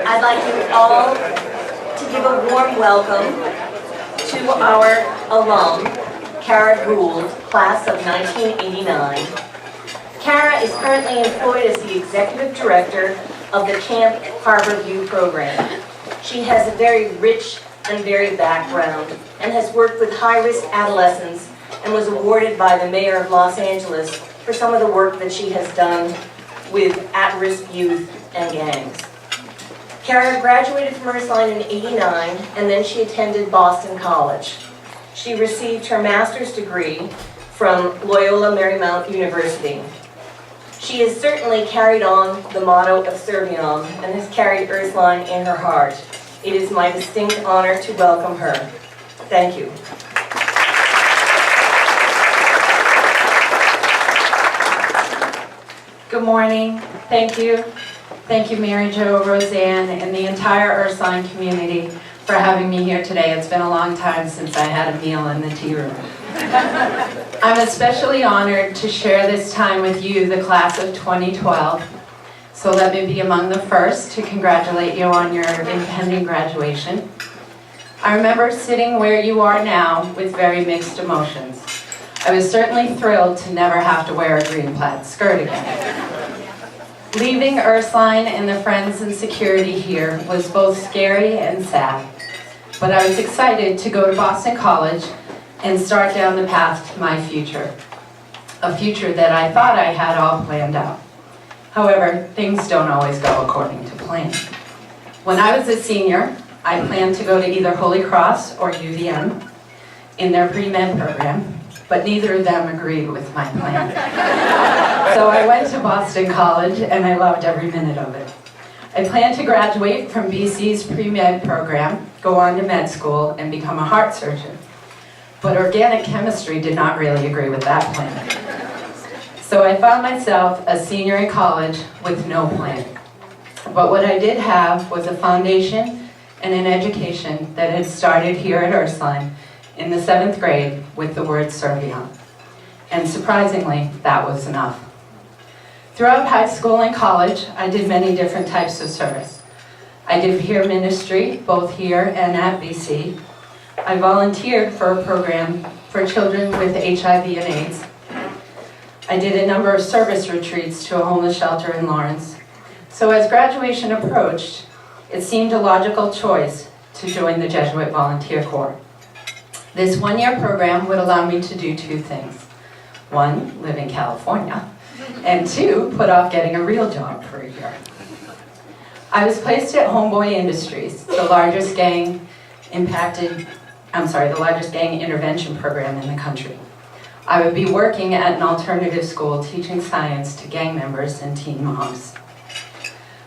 I'd like you all to give a warm welcome to our alum, Cara Gould, class of 1989. Cara is currently employed as the Executive Director of the Camp Harborview program. She has a very rich and varied background and has worked with high-risk adolescents and was awarded by the Mayor of Los Angeles for some of the work that she has done with at-risk youth and gangs. Cara graduated from Ursuline in '89, and then she attended Boston College. She received her master's degree from Loyola Marymount University. She has certainly carried on the motto of Serviam and has carried Ursuline in her heart. It is my distinct honor to welcome her. Thank you. Good morning. Thank you. Thank you, Mary Jo, Roseanne, and the entire Ursuline community for having me here today. It's been a long time since I had a meal in the tea room. I'm especially honored to share this time with you, the class of 2012. So let me be among the first to congratulate you on your impending graduation. I remember sitting where you are now with very mixed emotions. I was certainly thrilled to never have to wear a green plaid skirt again. Leaving Ursuline and the friends and security here was both scary and sad. But I was excited to go to Boston College and start down the path to my future. A future that I thought I had all planned out. However, things don't always go according to plan. When I was a senior, I planned to go to either Holy Cross or UVM in their pre-med program, but neither of them agreed with my plan. So I went to Boston College and I loved every minute of it. I planned to graduate from BC's pre-med program, go on to med school, and become a heart surgeon. But organic chemistry did not really agree with that plan. So I found myself a senior in college with no plan. But what I did have was a foundation and an education that had started here at Ursuline in the 7th grade with the word Serviam. And surprisingly, that was enough. Throughout high school and college, I did many different types of service. I did peer ministry, both here and at BC. I volunteered for a program for children with HIV and AIDS. I did a number of service retreats to a homeless shelter in Lawrence. So as graduation approached, it seemed a logical choice to join the Jesuit Volunteer Corps. This one-year program would allow me to do two things. One, live in California, and two, put off getting a real job for a year. I was placed at Homeboy Industries, the largest gang intervention program in the country. I would be working at an alternative school teaching science to gang members and teen moms.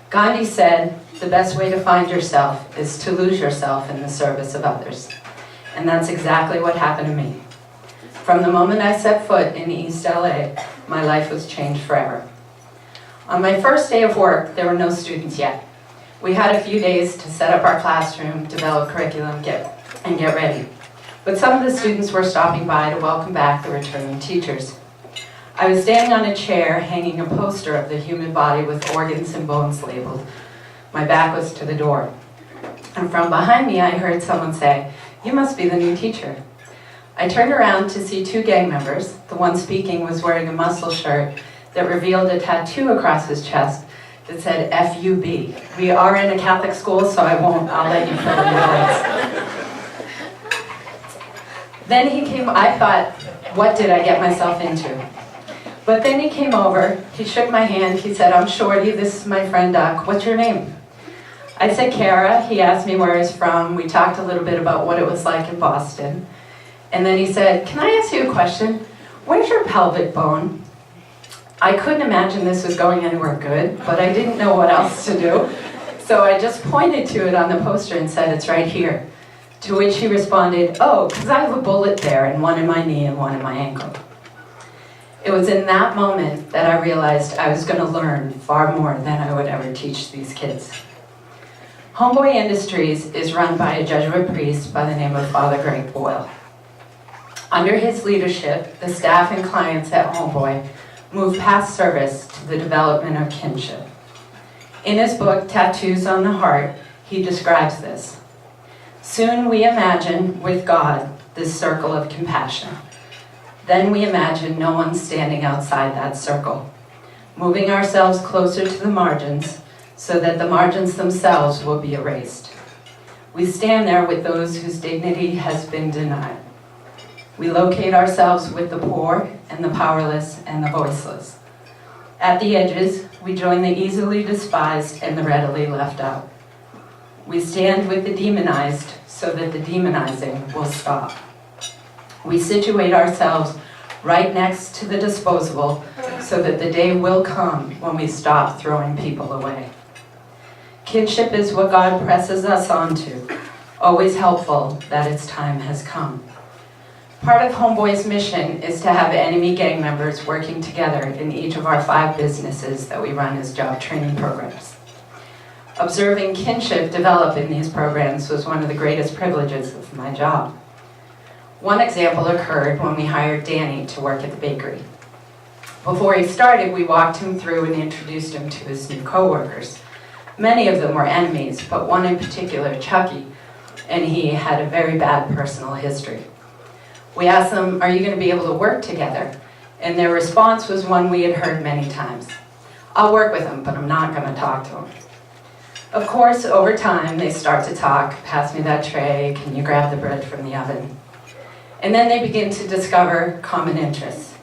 Gandhi said, the best way to find yourself is to lose yourself in the service of others. And that's exactly what happened to me. From the moment I set foot in East LA, my life was changed forever. On my first day of work, there were no students yet. We had a few days to set up our classroom, develop curriculum, and get ready. But some of the students were stopping by to welcome back the returning teachers. I was standing on a chair hanging a poster of the human body with organs and bones labeled. My back was to the door. And from behind me, I heard someone say, "You must be the new teacher." I turned around to see two gang members. The one speaking was wearing a muscle shirt that revealed a tattoo across his chest that said FUB. We are in a Catholic school, so I'll let you fill in the blanks. Then he came, I thought, what did I get myself into? But then he came over, he shook my hand, he said, "I'm Shorty, this is my friend Duck, what's your name?" I said Cara, he asked me where he's from, we talked a little bit about what it was like in Boston. And then he said, "Can I ask you a question? Where's your pelvic bone?" I couldn't imagine this was going anywhere good, but I didn't know what else to do. So I just pointed to it on the poster and said, "It's right here." To which he responded, "Oh, because I have a bullet there, and one in my knee and one in my ankle." It was in that moment that I realized I was going to learn far more than I would ever teach these kids. Homeboy Industries is run by a Jesuit priest by the name of Father Greg Boyle. Under his leadership, the staff and clients at Homeboy moved past service to the development of kinship. In his book, Tattoos on the Heart, he describes this. Soon we imagine with God this circle of compassion. Then we imagine no one standing outside that circle, moving ourselves closer to the margins so that the margins themselves will be erased. We stand there with those whose dignity has been denied. We locate ourselves with the poor and the powerless and the voiceless. At the edges, we join the easily despised and the readily left out. We stand with the demonized so that the demonizing will stop. We situate ourselves right next to the disposable so that the day will come when we stop throwing people away. Kinship is what God presses us onto, always helpful that its time has come. Part of Homeboy's mission is to have enemy gang members working together in each of our 5 businesses that we run as job training programs. Observing kinship develop in these programs was one of the greatest privileges of my job. One example occurred when we hired Danny to work at the bakery. Before he started, we walked him through and introduced him to his new coworkers. Many of them were enemies, but one in particular, Chucky, and he had a very bad personal history. We asked them, "Are you going to be able to work together?" And their response was one we had heard many times. "I'll work with him, but I'm not going to talk to him." Of course, over time, they start to talk. "Pass me that tray, can you grab the bread from the oven?" And then they begin to discover common interests.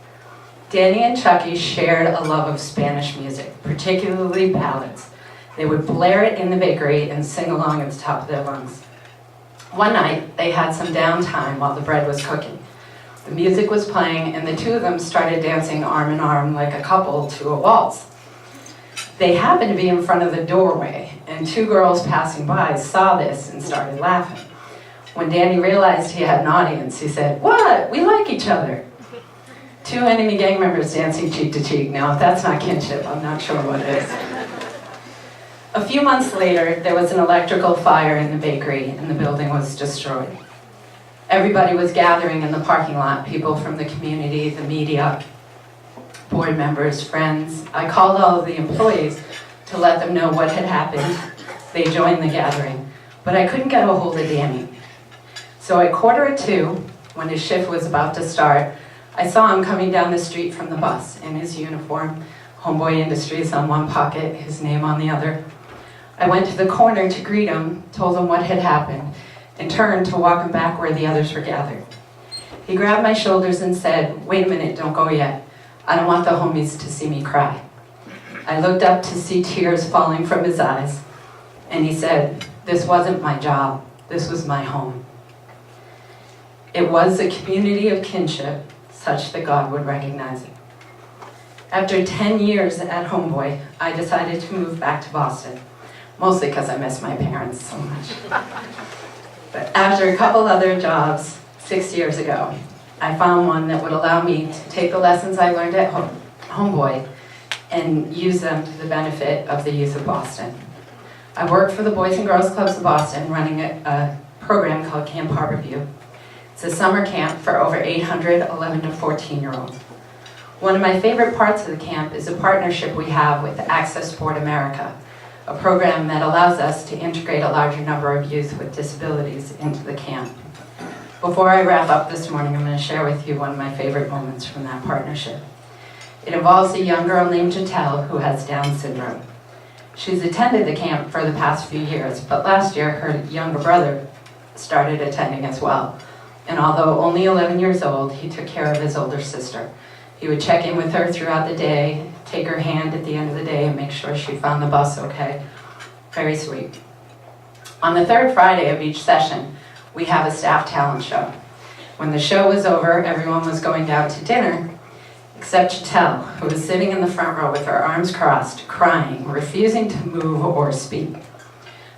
Danny and Chucky shared a love of Spanish music, particularly ballads. They would blare it in the bakery and sing along at the top of their lungs. One night, they had some downtime while the bread was cooking. The music was playing, and the two of them started dancing arm in arm like a couple to a waltz. They happened to be in front of the doorway, and 2 girls passing by saw this and started laughing. When Danny realized he had an audience, he said, "What? We like each other." 2 enemy gang members dancing cheek to cheek. Now, if that's not kinship, I'm not sure what is. A few months later, there was an electrical fire in the bakery, and the building was destroyed. Everybody was gathering in the parking lot, people from the community, the media, board members, friends. I called all of the employees to let them know what had happened. They joined the gathering, but I couldn't get a hold of Danny. So at 1:45, when his shift was about to start, I saw him coming down the street from the bus in his uniform, Homeboy Industries on one pocket, his name on the other. I went to the corner to greet him, told him what had happened, and turned to walk him back where the others were gathered. He grabbed my shoulders and said, "Wait a minute, don't go yet. I don't want the homies to see me cry." I looked up to see tears falling from his eyes, and he said, "This wasn't my job, this was my home." It was a community of kinship, such that God would recognize it. After 10 years at Homeboy, I decided to move back to Boston, mostly because I miss my parents so much. But after a couple other jobs 6 years ago, I found one that would allow me to take the lessons I learned at Homeboy and use them to the benefit of the youth of Boston. I worked for the Boys and Girls Clubs of Boston, running a program called Camp Harborview. It's a summer camp for over 800 11 to 14-year-olds. One of my favorite parts of the camp is a partnership we have with Access Sport America, a program that allows us to integrate a larger number of youth with disabilities into the camp. Before I wrap up this morning, I'm going to share with you one of my favorite moments from that partnership. It involves a young girl named Jatel who has Down syndrome. She's attended the camp for the past few years, but last year her younger brother started attending as well. And although only 11 years old, he took care of his older sister. He would check in with her throughout the day, take her hand at the end of the day and make sure she found the bus okay. Very sweet. On the 3rd Friday of each session, we have a staff talent show. When the show was over, everyone was going down to dinner, except Jatel, who was sitting in the front row with her arms crossed, crying, refusing to move or speak.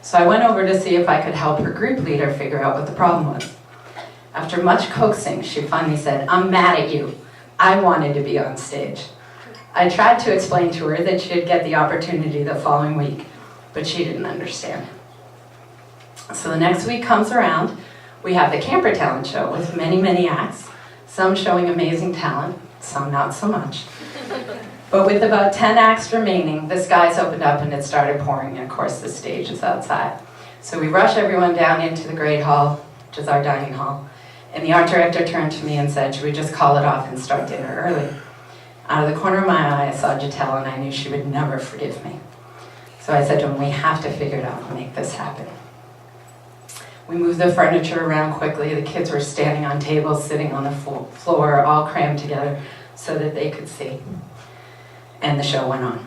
So I went over to see if I could help her group leader figure out what the problem was. After much coaxing, she finally said, "I'm mad at you. I wanted to be on stage." I tried to explain to her that she'd get the opportunity the following week, but she didn't understand. So the next week comes around, we have the camper talent show with many, many acts, some showing amazing talent, some not so much. But with about 10 acts remaining, the skies opened up and it started pouring, and of course the stage is outside. So we rush everyone down into the great hall, which is our dining hall, and the art director turned to me and said, should we just call it off and start dinner early? Out of the corner of my eye, I saw Giselle, and I knew she would never forgive me. So I said to him, we have to figure it out and make this happen. We moved the furniture around quickly. The kids were standing on tables, sitting on the floor, all crammed together so that they could see. And the show went on.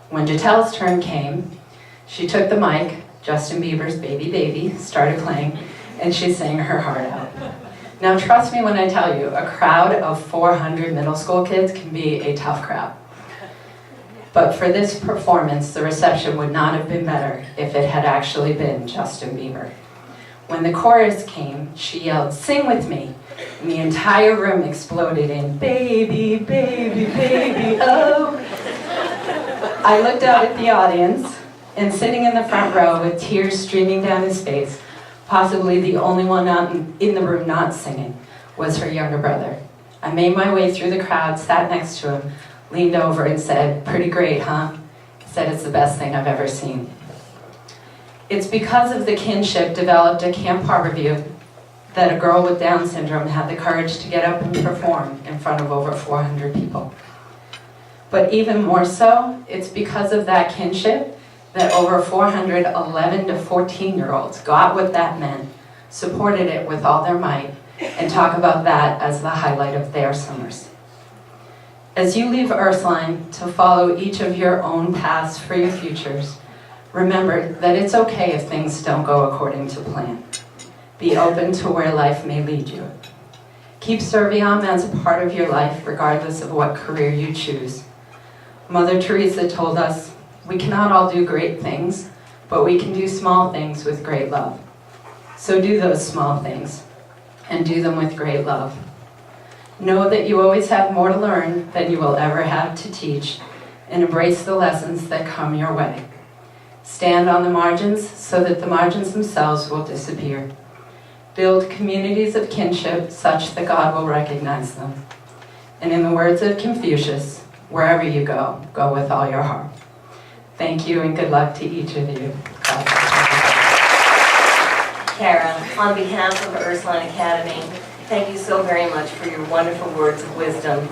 When Giselle's turn came, she took the mic, Justin Bieber's Baby Baby, started playing, and she sang her heart out. Now trust me when I tell you, a crowd of 400 middle school kids can be a tough crowd. But for this performance, the reception would not have been better if it had actually been Justin Bieber. When the chorus came, she yelled, "Sing with me," and the entire room exploded in, "Baby, baby, baby, oh." I looked out at the audience, and sitting in the front row with tears streaming down his face, possibly the only one in the room not singing, was her younger brother. I made my way through the crowd, sat next to him, leaned over and said, "Pretty great, huh?" He said, "It's the best thing I've ever seen." It's because of the kinship developed at Camp Harborview that a girl with Down syndrome had the courage to get up and perform in front of over 400 people. But even more so, it's because of that kinship that over 400 11 to 14-year-olds got what that meant, supported it with all their might, and talk about that as the highlight of their summers. As you leave Ursuline to follow each of your own paths for your futures, remember that it's okay if things don't go according to plan. Be open to where life may lead you. Keep Serviam as a part of your life regardless of what career you choose. Mother Teresa told us, we cannot all do great things, but we can do small things with great love. So do those small things, and do them with great love. Know that you always have more to learn than you will ever have to teach, and embrace the lessons that come your way. Stand on the margins so that the margins themselves will disappear. Build communities of kinship such that God will recognize them. And in the words of Confucius, wherever you go, go with all your heart. Thank you and good luck to each of you. God bless you. Cara, on behalf of Ursuline Academy, thank you so very much for your wonderful words of wisdom